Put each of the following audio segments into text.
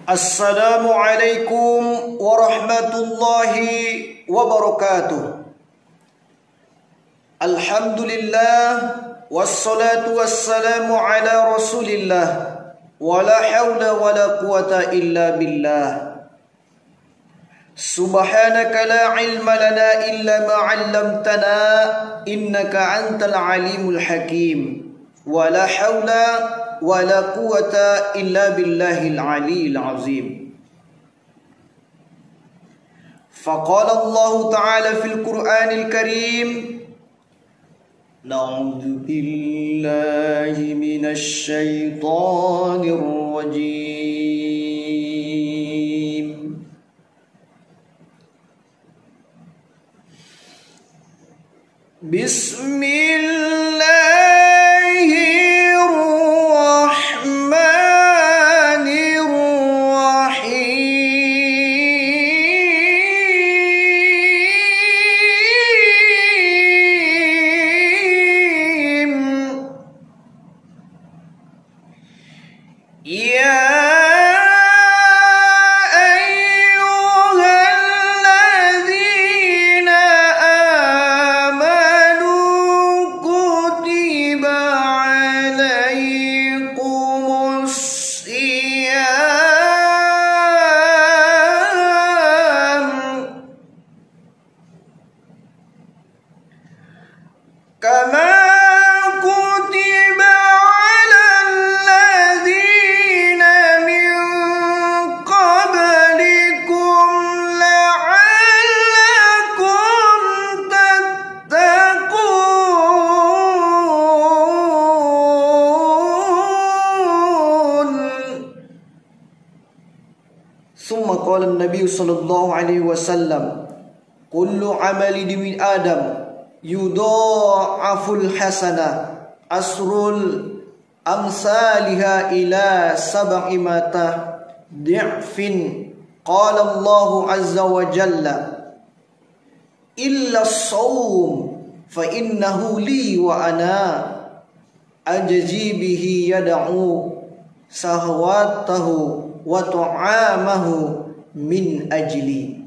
Assalamualaikum warahmatullahi wabarakatuh. Alhamdulillah wassalatu wassalamu ala Rasulillah wala haula wala quwata illa billah. Subhanaka la ilma lana illa ma 'allamtana innaka antal alimul hakim. Wala haula wala quwata illa billahil aliyil azim. Faqala Allah Ta'ala fil Qur'anil Karim, A'udzu billahi minasy syaithanir rajim. Summa qala an-nabiy sallallahu alaihi wasallam, kullu amali ibni adam yudha'aful hasanah asrul amsalha ila sab'i mata di'fin. Qala Allah azza wa jalla, illa as-sawm fa innahu li wa ana ajzi bihi yad'u sahwatahu wa ta'amahu min ajli.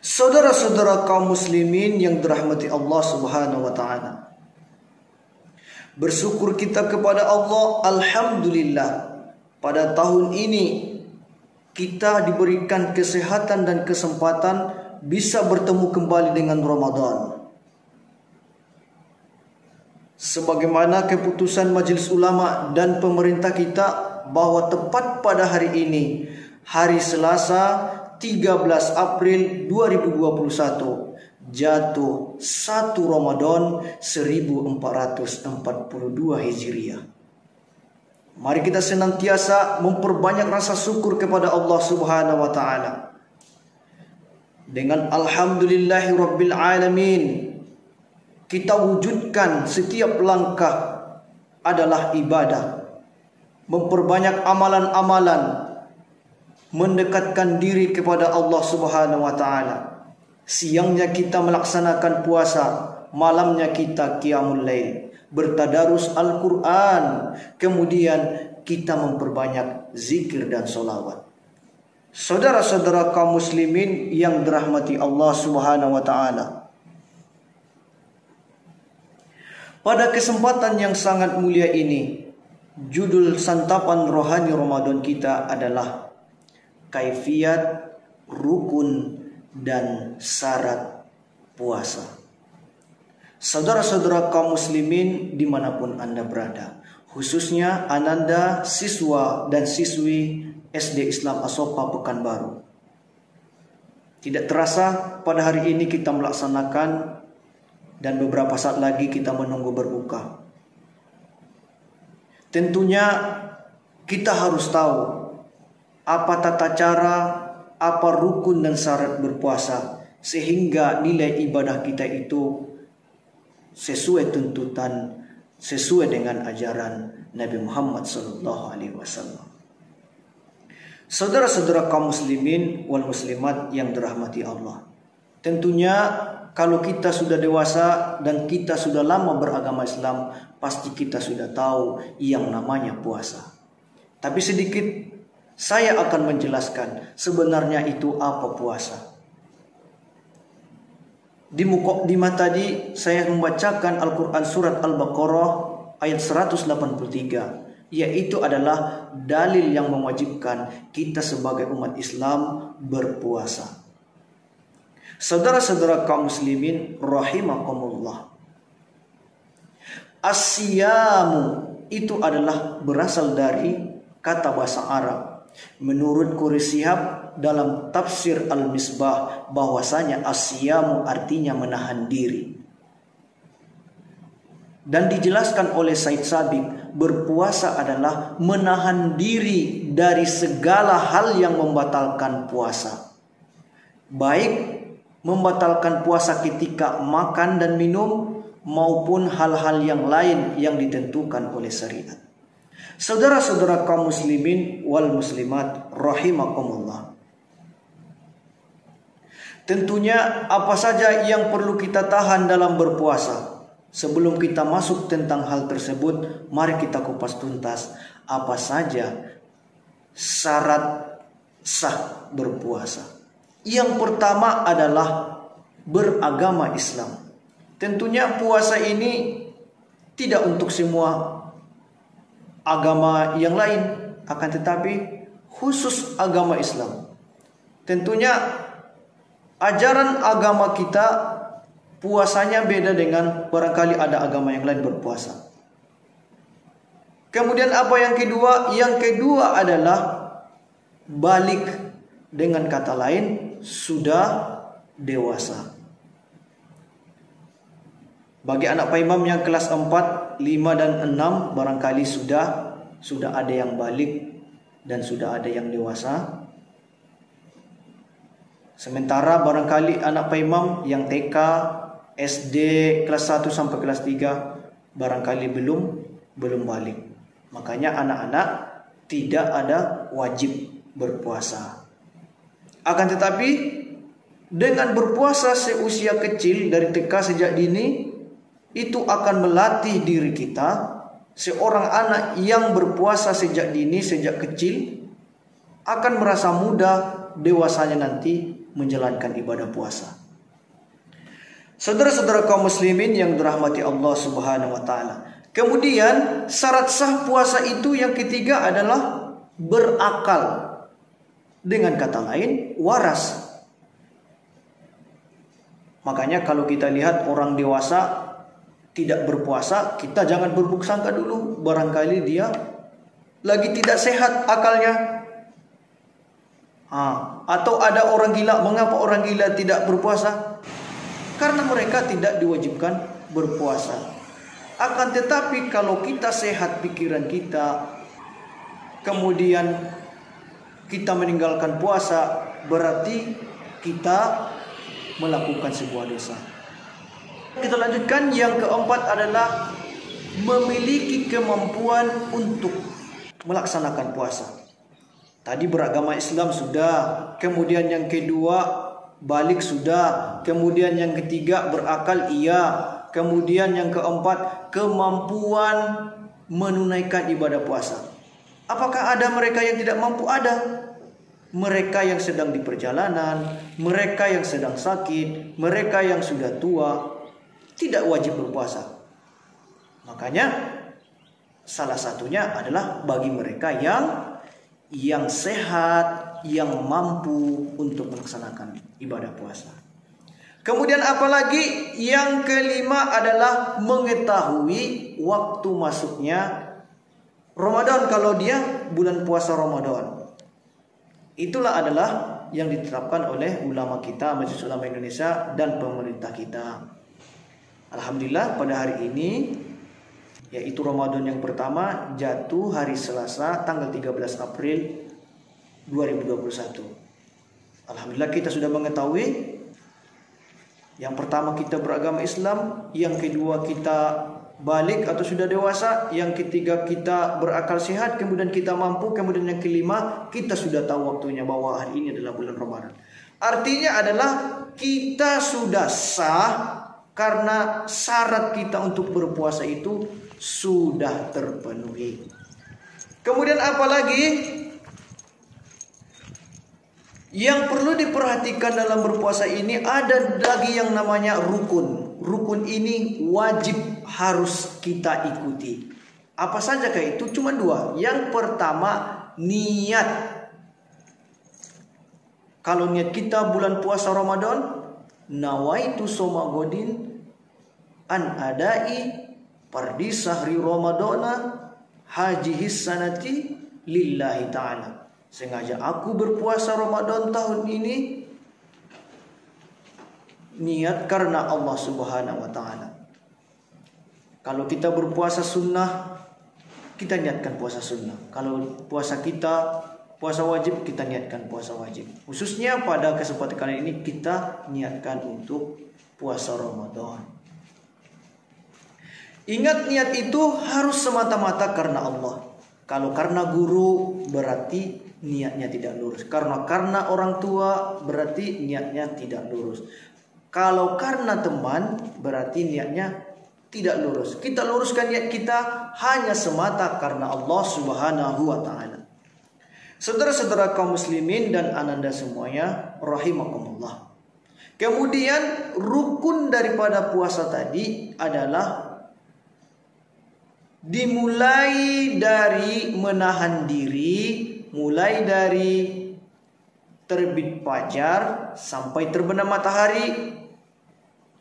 Saudara-saudara kaum muslimin yang dirahmati Allah Subhanahu wa taala, bersyukur kita kepada Allah, alhamdulillah pada tahun ini kita diberikan kesehatan dan kesempatan bisa bertemu kembali dengan Ramadan. Sebagaimana keputusan Majelis Ulama dan pemerintah kita bahwa tepat pada hari ini, hari Selasa 13 April 2021, jatuh 1 Ramadan 1442 Hijriah. Mari kita senantiasa memperbanyak rasa syukur kepada Allah Subhanahu wa taala. Dengan alhamdulillahirabbil alamin, kita wujudkan setiap langkah adalah ibadah. Memperbanyak amalan-amalan, mendekatkan diri kepada Allah Subhanahu wa taala. Siangnya kita melaksanakan puasa, malamnya kita qiyamul lail, bertadarus Al-Qur'an, kemudian kita memperbanyak zikir dan sholawat. Saudara-saudara kaum muslimin yang dirahmati Allah Subhanahu wa taala, pada kesempatan yang sangat mulia ini, judul santapan rohani Ramadan kita adalah kaifiat, rukun, dan syarat puasa. Saudara-saudara kaum muslimin dimanapun Anda berada, khususnya Ananda siswa dan siswi SD Islam Asopa Pekanbaru. Tidak terasa pada hari ini kita melaksanakan dan beberapa saat lagi kita menunggu berbuka. Tentunya kita harus tahu apa tata cara, apa rukun dan syarat berpuasa, sehingga nilai ibadah kita itu sesuai tuntutan, sesuai dengan ajaran Nabi Muhammad SAW. Saudara-saudara kaum muslimin wal muslimat yang dirahmati Allah, tentunya kalau kita sudah dewasa dan kita sudah lama beragama Islam, pasti kita sudah tahu yang namanya puasa. Tapi sedikit saya akan menjelaskan sebenarnya itu apa puasa. Di muqaddimah tadi saya membacakan Al-Quran surat Al-Baqarah ayat 183, yaitu adalah dalil yang mewajibkan kita sebagai umat Islam berpuasa. Saudara-saudara kaum muslimin rahimakumullah, as-siyamu itu adalah berasal dari kata bahasa Arab. Menurut Quri Shihab dalam tafsir Al-Misbah, bahwasanya as-siyamu artinya menahan diri. Dan dijelaskan oleh Said Sabiq, berpuasa adalah menahan diri dari segala hal yang membatalkan puasa. Baik membatalkan puasa ketika makan dan minum maupun hal-hal yang lain yang ditentukan oleh syariat. Saudara-saudara kaum muslimin wal muslimat rahimakumullah, tentunya apa saja yang perlu kita tahan dalam berpuasa. Sebelum kita masuk tentang hal tersebut, mari kita kupas tuntas apa saja syarat sah berpuasa. Yang pertama adalah beragama Islam. Tentunya puasa ini tidak untuk semua agama yang lain, akan tetapi khusus agama Islam. Tentunya ajaran agama kita puasanya beda dengan barangkali ada agama yang lain berpuasa. Kemudian apa yang kedua? Yang kedua adalah balik, dengan kata lain sudah dewasa. Bagi anak Pak Imam yang kelas 4, 5 dan 6 barangkali sudah ada yang balik dan sudah ada yang dewasa. Sementara barangkali anak Pak Imam yang TK, SD kelas 1 sampai kelas 3 barangkali belum balik. Makanya anak-anak tidak ada wajib berpuasa. Akan tetapi dengan berpuasa seusia kecil dari TK sejak dini, itu akan melatih diri kita. Seorang anak yang berpuasa sejak dini, sejak kecil, akan merasa mudah dewasanya nanti menjalankan ibadah puasa. Saudara-saudara kaum muslimin yang dirahmati Allah Subhanahu wa taala. Kemudian syarat sah puasa itu yang ketiga adalah berakal. Dengan kata lain, waras. Makanya kalau kita lihat orang dewasa tidak berpuasa, kita jangan berburuk sangka dulu. Barangkali dia lagi tidak sehat akalnya. Atau ada orang gila. Mengapa orang gila tidak berpuasa? Karena mereka tidak diwajibkan berpuasa. Akan tetapi kalau kita sehat pikiran kita, kemudian kita meninggalkan puasa, berarti kita melakukan sebuah dosa. Kita lanjutkan, yang keempat adalah memiliki kemampuan untuk melaksanakan puasa. Tadi beragama Islam sudah, kemudian yang kedua balik sudah, kemudian yang ketiga berakal iya, kemudian yang keempat kemampuan menunaikan ibadah puasa. Apakah ada mereka yang tidak mampu? Ada. Mereka yang sedang di perjalanan, mereka yang sedang sakit, mereka yang sudah tua, tidak wajib berpuasa. Makanya salah satunya adalah bagi mereka yang sehat, yang mampu untuk melaksanakan ibadah puasa. Kemudian apalagi yang kelima adalah mengetahui waktu masuknya Ramadan kalau dia bulan puasa Ramadan. Itulah adalah yang ditetapkan oleh ulama kita, Majelis Ulama Indonesia dan pemerintah kita. Alhamdulillah pada hari ini, yaitu Ramadan yang pertama jatuh hari Selasa tanggal 13 April 2021. Alhamdulillah kita sudah mengetahui, yang pertama kita beragama Islam, yang kedua kita balik atau sudah dewasa, yang ketiga kita berakal sehat, kemudian kita mampu, kemudian yang kelima kita sudah tahu waktunya bahwa hari ini adalah bulan Ramadan. Artinya adalah kita sudah sah karena syarat kita untuk berpuasa itu sudah terpenuhi. Kemudian apalagi yang perlu diperhatikan dalam berpuasa ini, ada lagi yang namanya rukun. Rukun ini wajib harus kita ikuti. Apa saja kayak itu? Cuma dua. Yang pertama, niat. Kalau niat kita bulan puasa Ramadan, nawaitu soma godin an adai pardi sahri Ramadana hajihis sanati lillahi ta'ala. Sengaja aku berpuasa Ramadan tahun ini niat karena Allah Subhanahu wa ta'ala. Kalau kita berpuasa sunnah, kita niatkan puasa sunnah. Kalau puasa kita puasa wajib, kita niatkan puasa wajib. Khususnya pada kesempatan kali ini kita niatkan untuk puasa Ramadan. Ingat, niat itu harus semata-mata karena Allah. Kalau karena guru berarti niatnya tidak lurus. Karena orang tua berarti niatnya tidak lurus. Kalau karena teman berarti niatnya tidak lurus. Kita luruskan niat kita hanya semata karena Allah Subhanahu wa ta'ala. Saudara-saudara kaum muslimin dan ananda semuanya rahimakumullah. Kemudian rukun daripada puasa tadi adalah dimulai dari menahan diri, mulai dari terbit fajar sampai terbenam matahari.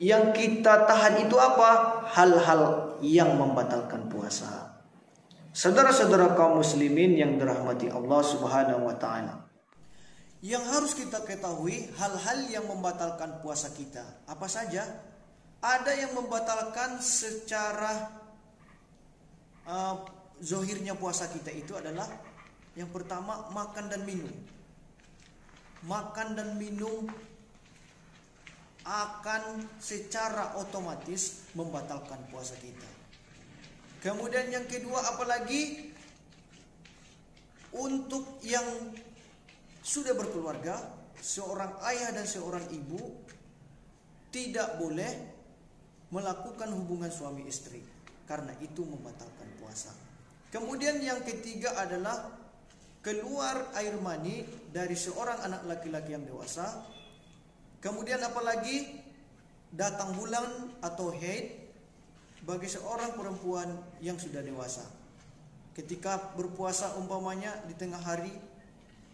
Yang kita tahan itu apa? Hal-hal yang membatalkan puasa. Saudara-saudara kaum muslimin yang dirahmati Allah Subhanahu wa ta'ala, yang harus kita ketahui hal-hal yang membatalkan puasa kita apa saja? Ada yang membatalkan secara zohirnya puasa kita itu adalah yang pertama, makan dan minum. Makan dan minum akan secara otomatis membatalkan puasa kita. Kemudian yang kedua, apalagi untuk yang sudah berkeluarga, seorang ayah dan seorang ibu tidak boleh melakukan hubungan suami istri, karena itu membatalkan puasa. Kemudian yang ketiga adalah keluar air mani dari seorang anak laki-laki yang dewasa. Kemudian apalagi datang bulan atau haid bagi seorang perempuan yang sudah dewasa. Ketika berpuasa umpamanya di tengah hari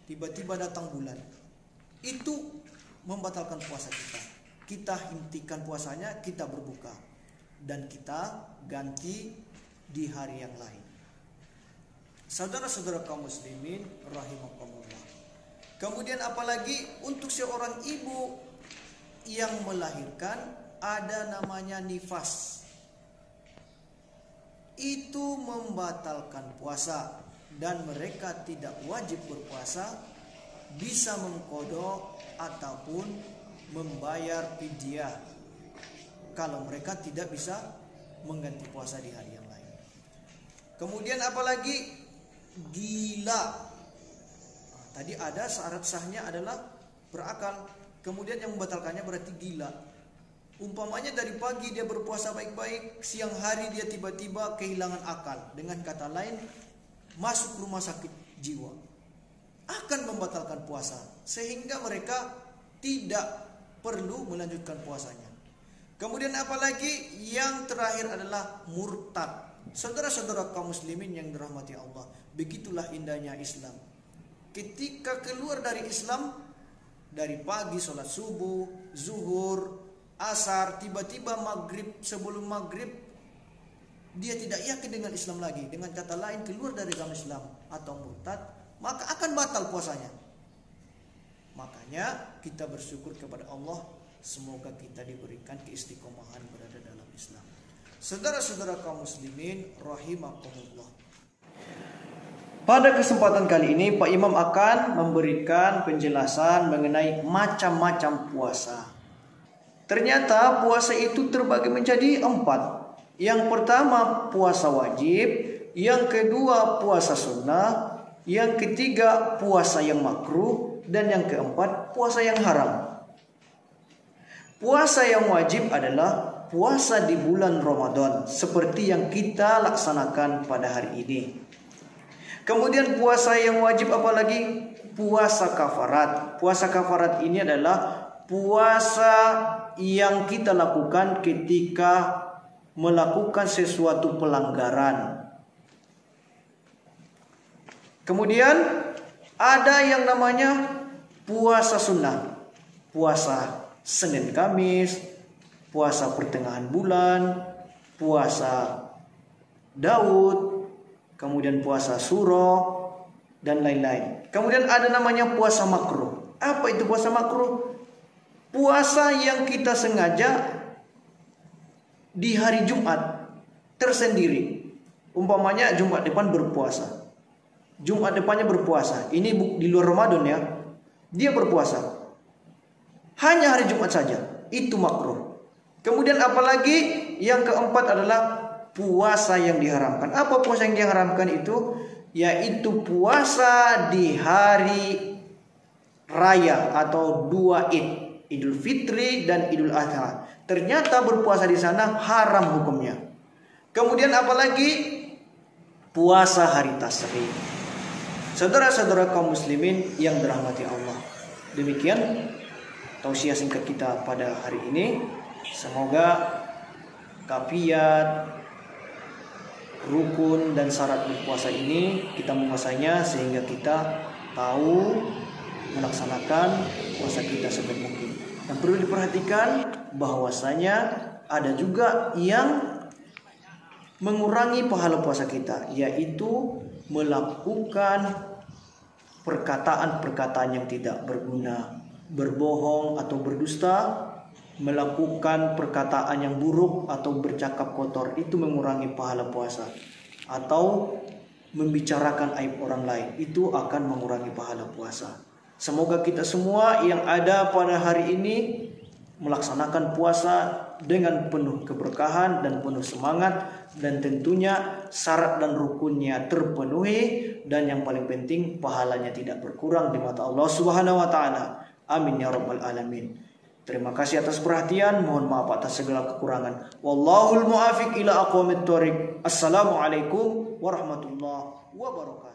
tiba-tiba datang bulan, itu membatalkan puasa kita. Kita hentikan puasanya, kita berbuka dan kita ganti di hari yang lain. Saudara-saudara kaum muslimin rahimakumullah. Kemudian apalagi untuk seorang ibu yang melahirkan, ada namanya nifas. Itu membatalkan puasa dan mereka tidak wajib berpuasa, bisa mengqadha ataupun membayar fidyah kalau mereka tidak bisa mengganti puasa di hari yang lain. Kemudian apalagi gila. Tadi ada syarat sahnya adalah berakal. Kemudian yang membatalkannya berarti gila. Umpamanya dari pagi dia berpuasa baik-baik, siang hari dia tiba-tiba kehilangan akal. Dengan kata lain, masuk rumah sakit jiwa. Akan membatalkan puasa. Sehingga mereka tidak perlu melanjutkan puasanya. Kemudian apalagi yang terakhir adalah murtad. Saudara-saudara kaum muslimin yang dirahmati Allah, begitulah indahnya Islam. Ketika keluar dari Islam, dari pagi sholat subuh, zuhur, asar, tiba-tiba maghrib, sebelum maghrib dia tidak yakin dengan Islam lagi, dengan kata lain keluar dari agama Islam atau murtad, maka akan batal puasanya. Makanya kita bersyukur kepada Allah, semoga kita diberikan keistiqomahan berada dalam Islam. Saudara-saudara kaum muslimin rahimakumullah. Pada kesempatan kali ini Pak Imam akan memberikan penjelasan mengenai macam-macam puasa. Ternyata puasa itu terbagi menjadi 4. Yang pertama puasa wajib, yang kedua puasa sunnah, yang ketiga puasa yang makruh, dan yang keempat puasa yang haram. Puasa yang wajib adalah puasa di bulan Ramadan seperti yang kita laksanakan pada hari ini. Kemudian puasa yang wajib apalagi? Puasa kafarat. Puasa kafarat ini adalah puasa yang kita lakukan ketika melakukan sesuatu pelanggaran. Kemudian ada yang namanya puasa sunnah. Puasa Senin Kamis, puasa pertengahan bulan, puasa Daud, kemudian puasa Suro, dan lain-lain. Kemudian ada namanya puasa makruh. Apa itu puasa makruh? Puasa yang kita sengaja di hari Jumat tersendiri. Umpamanya Jumat depan berpuasa. Jumat depannya berpuasa. Ini di luar Ramadan ya. Dia berpuasa. Hanya hari Jumat saja. Itu makruh. Kemudian apalagi yang keempat adalah puasa yang diharamkan. Apa puasa yang diharamkan itu? Yaitu puasa di hari raya atau dua Id. Idul Fitri dan Idul Adha. Ternyata berpuasa di sana haram hukumnya. Kemudian apalagi puasa hari Tasyrik. Saudara-saudara kaum muslimin yang dirahmati Allah. Demikian tausiah singkat kita pada hari ini. Semoga kafiat, rukun dan syarat berpuasa ini kita menguasainya sehingga kita tahu melaksanakan puasa kita sebaik mungkin. Dan perlu diperhatikan bahwasanya ada juga yang mengurangi pahala puasa kita, yaitu melakukan perkataan-perkataan yang tidak berguna, berbohong atau berdusta, melakukan perkataan yang buruk atau bercakap kotor. Itu mengurangi pahala puasa. Atau membicarakan aib orang lain, itu akan mengurangi pahala puasa. Semoga kita semua yang ada pada hari ini melaksanakan puasa dengan penuh keberkahan dan penuh semangat, dan tentunya syarat dan rukunnya terpenuhi, dan yang paling penting pahalanya tidak berkurang di mata Allah Subhanahu wa taala. Amin ya rabbal alamin. Terima kasih atas perhatian, mohon maaf atas segala kekurangan. Wallahul muwaffiq ila aqwamit thoriq. Assalamualaikum warahmatullahi wabarakatuh.